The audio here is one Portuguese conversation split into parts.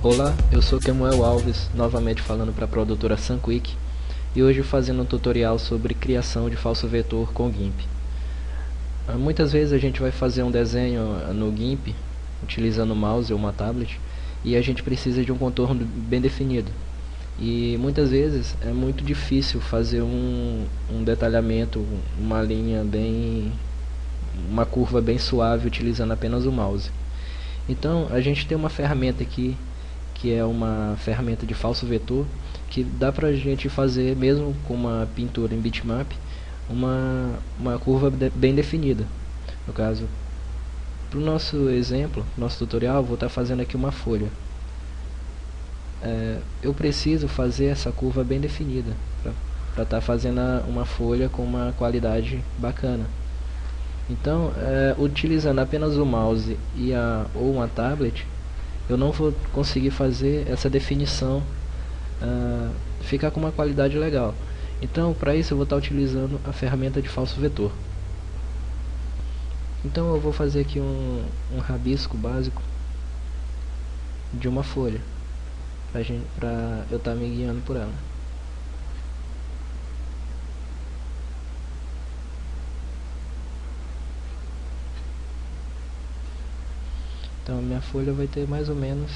Olá, eu sou Kemuel Alves, novamente falando para a produtora Sunquick, e hoje fazendo um tutorial sobre criação de falso vetor com GIMP. Muitas vezes a gente vai fazer um desenho no GIMP, utilizando o mouse ou uma tablet, e a gente precisa de um contorno bem definido. E muitas vezes é muito difícil fazer um detalhamento, uma curva bem suave utilizando apenas o mouse. Então a gente tem uma ferramenta aqui que é uma ferramenta de falso vetor que dá pra gente fazer, mesmo com uma pintura em bitmap, uma curva bem definida. No caso, para o nosso exemplo, nosso tutorial, vou estar fazendo aqui uma folha. Eu preciso fazer essa curva bem definida para estar fazendo uma folha com uma qualidade bacana. Então, utilizando apenas o mouse ou uma tablet, eu não vou conseguir fazer essa definição ficar com uma qualidade legal. Então, para isso eu vou estar utilizando a ferramenta de falso vetor. Então eu vou fazer aqui um rabisco básico de uma folha, para eu estar me guiando por ela. Então minha folha vai ter mais ou menos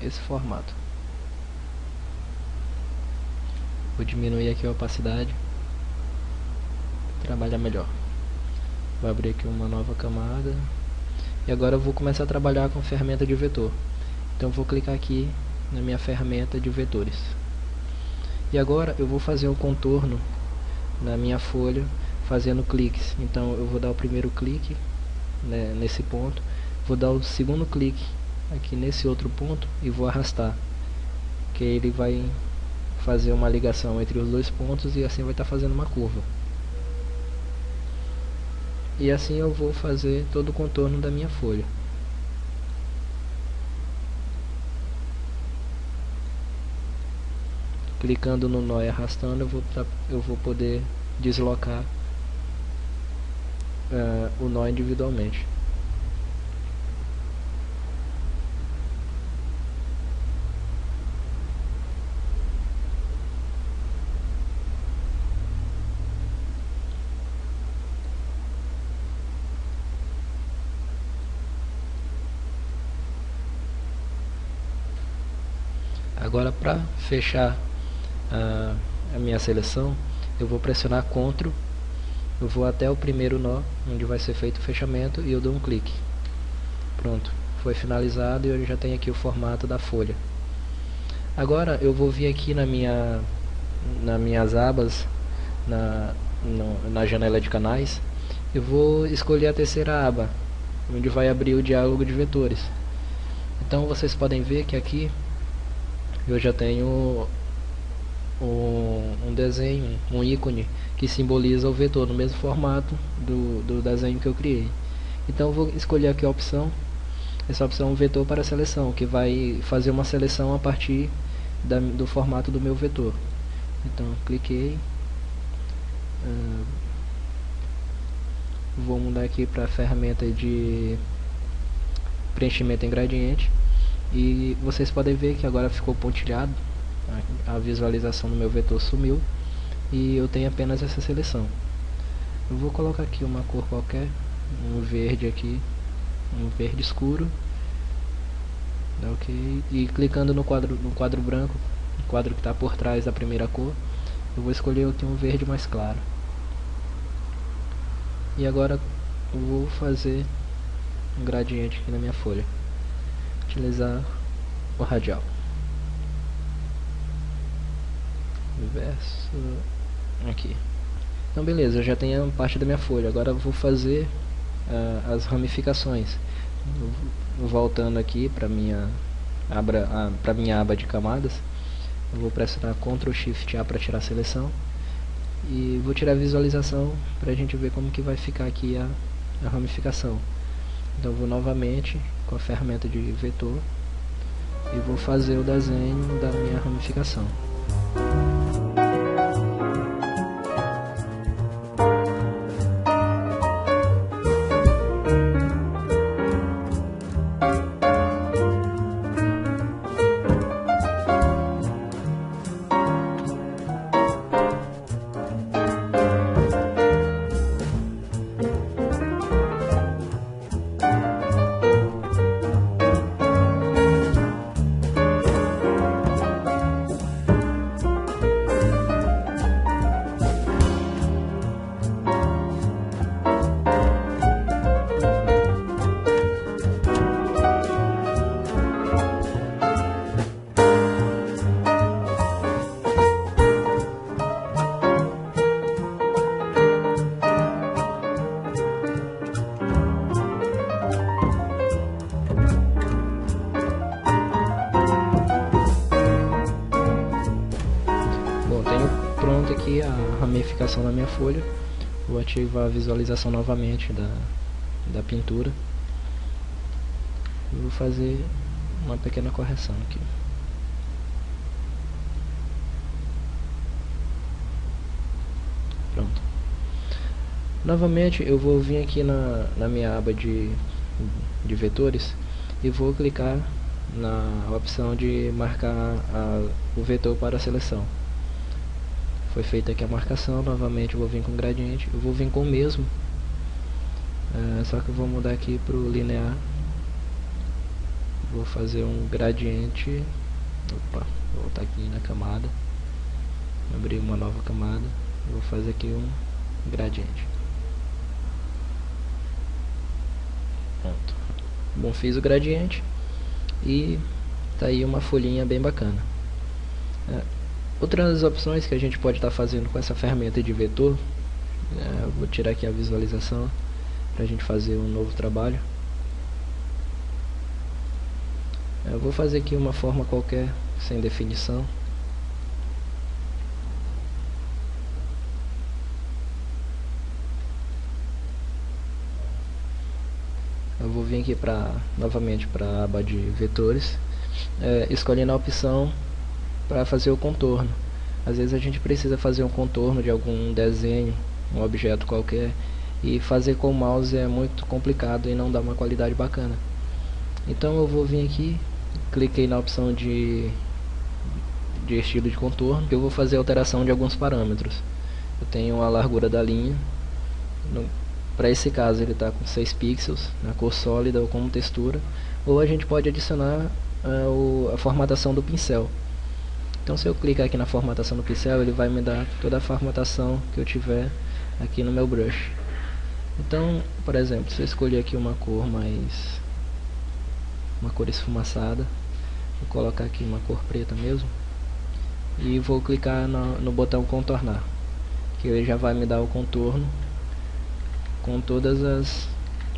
esse formato. Vou diminuir aqui a opacidade, trabalhar melhor. Vou abrir aqui uma nova camada. E agora eu vou começar a trabalhar com ferramenta de vetor. Então eu vou clicar aqui na minha ferramenta de vetores. E agora eu vou fazer um contorno na minha folha fazendo cliques. Então eu vou dar o primeiro clique, né, nesse ponto. Vou dar o segundo clique aqui nesse outro ponto e vou arrastar, que ele vai fazer uma ligação entre os dois pontos e assim vai estar fazendo uma curva. E assim eu vou fazer todo o contorno da minha folha. Clicando no nó e arrastando, eu vou poder deslocar o nó individualmente. Agora, para fechar a minha seleção, eu vou pressionar Ctrl, eu vou até o primeiro nó, onde vai ser feito o fechamento, e eu dou um clique. Pronto, foi finalizado e eu já tenho aqui o formato da folha. Agora eu vou vir aqui nas minhas abas, na janela de canais, eu vou escolher a terceira aba, onde vai abrir o diálogo de vetores. Então vocês podem ver que aqui eu já tenho um desenho, um ícone que simboliza o vetor no mesmo formato do desenho que eu criei. Então eu vou escolher aqui a opção, essa opção vetor para seleção, que vai fazer uma seleção a partir do formato do meu vetor. Então cliquei, vou mudar aqui para a ferramenta de preenchimento em gradiente. E vocês podem ver que agora ficou pontilhado, a visualização do meu vetor sumiu e eu tenho apenas essa seleção. Eu vou colocar aqui uma cor qualquer, um verde aqui, um verde escuro, ok, e clicando no quadro branco, o quadro que está por trás da primeira cor, eu vou escolher aqui um verde mais claro. E agora eu vou fazer um gradiente aqui na minha folha, utilizar o radial, verso aqui. Então beleza, eu já tenho parte da minha folha. Agora eu vou fazer as ramificações. Voltando aqui para minha aba de camadas, eu vou pressionar Ctrl Shift A para tirar a seleção e vou tirar a visualização para a gente ver como que vai ficar aqui a ramificação. Então eu vou novamente com a ferramenta de vetor e vou fazer o desenho da minha ramificação. visualização na minha folha. Vou ativar a visualização novamente da pintura. Vou fazer uma pequena correção aqui. Pronto. Novamente eu vou vir aqui na minha aba de vetores e vou clicar na opção de marcar o vetor para a seleção. Foi feita aqui a marcação. Novamente eu vou vir com gradiente, eu vou vir com o mesmo, só que eu vou mudar aqui para o linear. Vou fazer um gradiente. Opa, vou voltar aqui na camada, abrir uma nova camada, vou fazer aqui um gradiente. Pronto. Bom, fiz o gradiente e tá aí uma folhinha bem bacana. Outras opções que a gente pode estar fazendo com essa ferramenta de vetor, vou tirar aqui a visualização para a gente fazer um novo trabalho. Eu vou fazer aqui uma forma qualquer, sem definição. Eu vou vir aqui novamente para a aba de vetores, escolhendo a opção para fazer o contorno. Às vezes a gente precisa fazer um contorno de algum desenho, um objeto qualquer, e fazer com o mouse é muito complicado e não dá uma qualidade bacana. Então eu vou vir aqui, cliquei na opção de estilo de contorno, eu vou fazer alteração de alguns parâmetros. Eu tenho a largura da linha, para esse caso ele está com 6 pixels, na cor sólida ou como textura, ou a gente pode adicionar a formatação do pincel. Então se eu clicar aqui na formatação do pincel, ele vai me dar toda a formatação que eu tiver aqui no meu brush. Então, por exemplo, se eu escolher aqui uma cor esfumaçada, vou colocar aqui uma cor preta mesmo, e vou clicar no botão contornar, que ele já vai me dar o contorno com todas as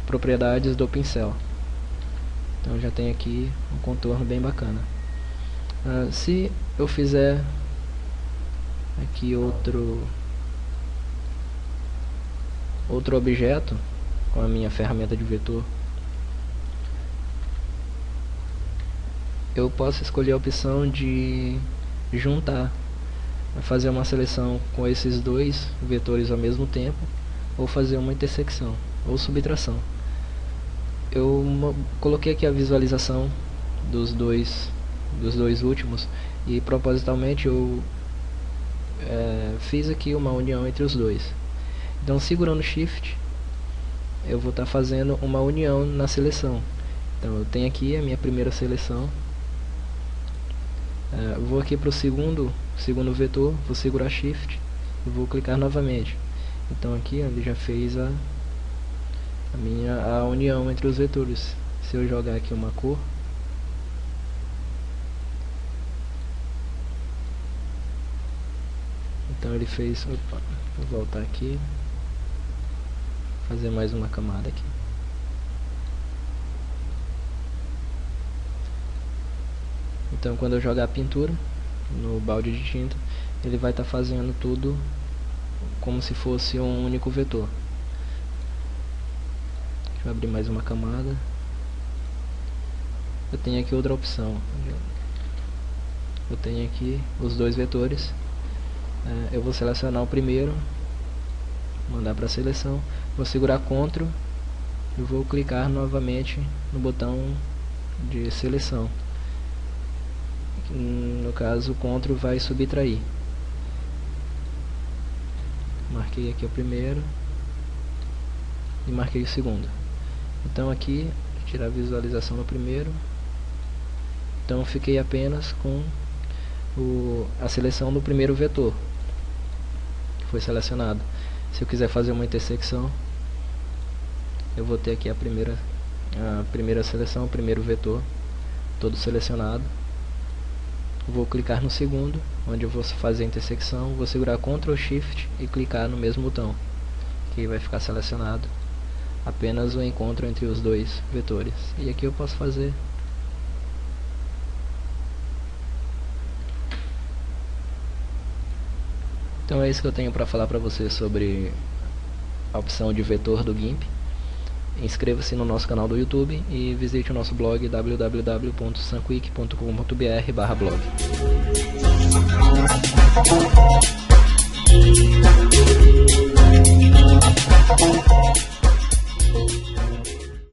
propriedades do pincel. Então já tem aqui um contorno bem bacana. Se eu fizer aqui outro objeto com a minha ferramenta de vetor, eu posso escolher a opção de juntar, fazer uma seleção com esses dois vetores ao mesmo tempo, ou fazer uma intersecção ou subtração. Eu coloquei aqui a visualização dos dois últimos e propositalmente eu fiz aqui uma união entre os dois. Então, segurando Shift, eu vou estar fazendo uma união na seleção. Então eu tenho aqui a minha primeira seleção, vou aqui para o segundo vetor, vou segurar Shift e vou clicar novamente. Então aqui ele já fez a união entre os vetores. Se eu jogar aqui uma cor, então ele fez, opa, vou voltar aqui, fazer mais uma camada aqui. Então quando eu jogar a pintura no balde de tinta, ele vai estar fazendo tudo como se fosse um único vetor. Deixa eu abrir mais uma camada. Eu tenho aqui outra opção. Eu tenho aqui os dois vetores. Eu vou selecionar o primeiro, mandar para a seleção, vou segurar Ctrl e vou clicar novamente no botão de seleção. No caso, o Ctrl vai subtrair. Marquei aqui o primeiro e marquei o segundo. Então aqui, tirar a visualização no primeiro. Então fiquei apenas com a seleção do primeiro vetor que foi selecionado. Se eu quiser fazer uma intersecção, eu vou ter aqui a primeira seleção, o primeiro vetor todo selecionado. Vou clicar no segundo, onde eu vou fazer a intersecção, vou segurar Ctrl Shift e clicar no mesmo botão, que vai ficar selecionado apenas o encontro entre os dois vetores. E aqui eu posso fazer Então é isso que eu tenho para falar para você sobre a opção de vetor do GIMP. Inscreva-se no nosso canal do YouTube e visite o nosso blog www.sunquick.com.br/blog.